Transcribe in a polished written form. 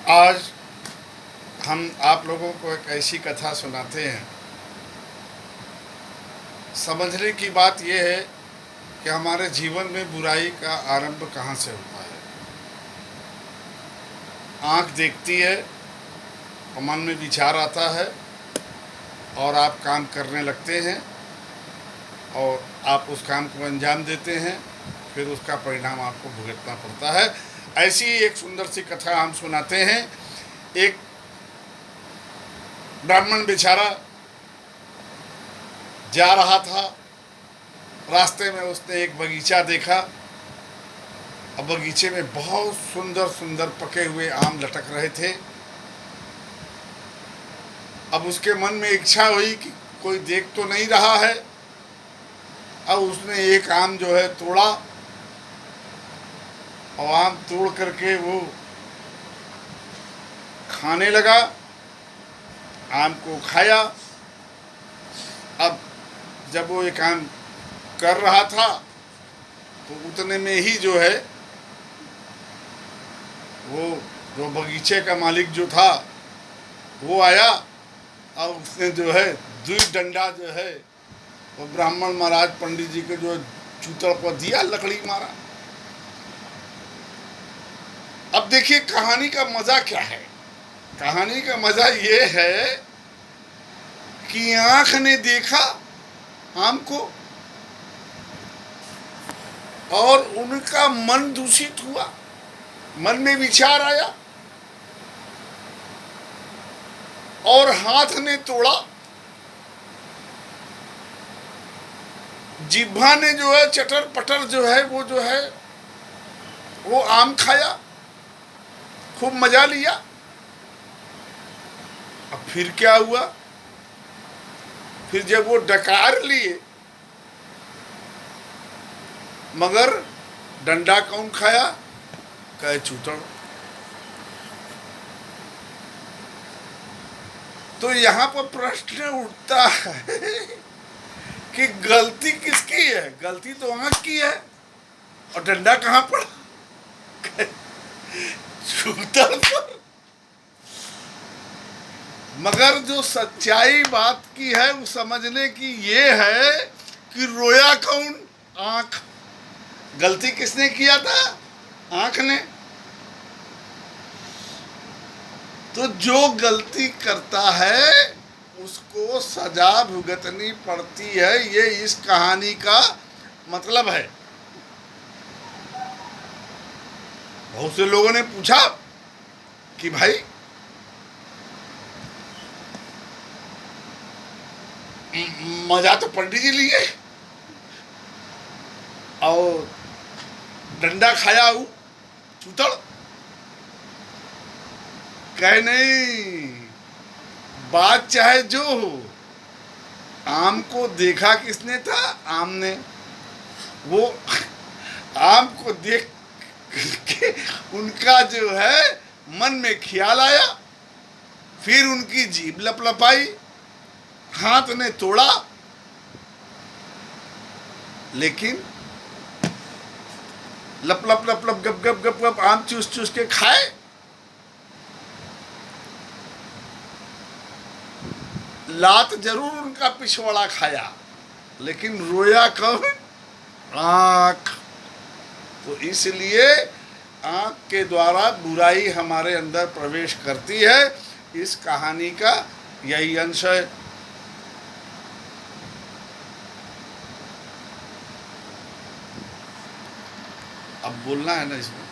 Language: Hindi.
आज हम आप लोगों को एक ऐसी कथा सुनाते हैं। समझने की बात यह है कि हमारे जीवन में बुराई का आरंभ कहाँ से होता है। आँख देखती है और मन में विचार आता है और आप काम करने लगते हैं और आप उस काम को अंजाम देते हैं, फिर उसका परिणाम आपको भुगतना पड़ता है। ऐसी एक सुंदर सी कथा हम सुनाते हैं। एक ब्राह्मण बेचारा जा रहा था, रास्ते में उसने एक बगीचा देखा। अब बगीचे में बहुत सुंदर सुंदर पके हुए आम लटक रहे थे। अब उसके मन में इच्छा हुई कि कोई देख तो नहीं रहा है। अब उसने एक आम जो है तोड़ा और आम तोड़ करके वो खाने लगा, आम को खाया। अब जब वो एक काम कर रहा था तो उतने में ही जो है वो जो बगीचे का मालिक जो था वो आया और उसने जो है दुई डंडा जो है वो ब्राह्मण महाराज पंडित जी के जो चूतड़ पर दिया, लकड़ी मारा। अब देखिए कहानी का मजा क्या है। कहानी का मजा ये है कि आंख ने देखा आम को और उनका मन दूषित हुआ, मन में विचार आया और हाथ ने तोड़ा, जिह्वा ने जो है चटर पटर जो है वो आम खाया, खूब मजा लिया। अब फिर क्या हुआ, फिर जब वो डकार लिए मगर डंडा कौन खाया, कहे चूतड़। तो यहाँ पर प्रश्न उठता है कि गलती किसकी है। गलती तो आंख की है और डंडा कहाँ पड़ा, चूतड़ पर। मगर जो सच्चाई बात की है वो समझने की ये है कि रोया कौन, आंख। गलती किसने किया था, आंख ने। तो जो गलती करता है उसको सजा भुगतनी पड़ती है, ये इस कहानी का मतलब है। बहुत से लोगों ने पूछा कि भाई मजा तो पंडित जी लिए और डंडा खाया हूं चूतड़। कहे नहीं, बात चाहे जो हो, आम को देखा किसने था, आम ने। वो आम को देख के उनका जो है मन में ख्याल आया, फिर उनकी जीभ लपलपाई, हाथ ने तोड़ा, लेकिन लप लप लप लप गप गप गप गप आम चूस चूस के खाए। लात जरूर उनका पिछवाड़ा खाया, लेकिन रोया कौन, आंख। तो इसलिए आंख के द्वारा बुराई हमारे अंदर प्रवेश करती है। इस कहानी का यही अंश है। अब बोलना है ना इसमें।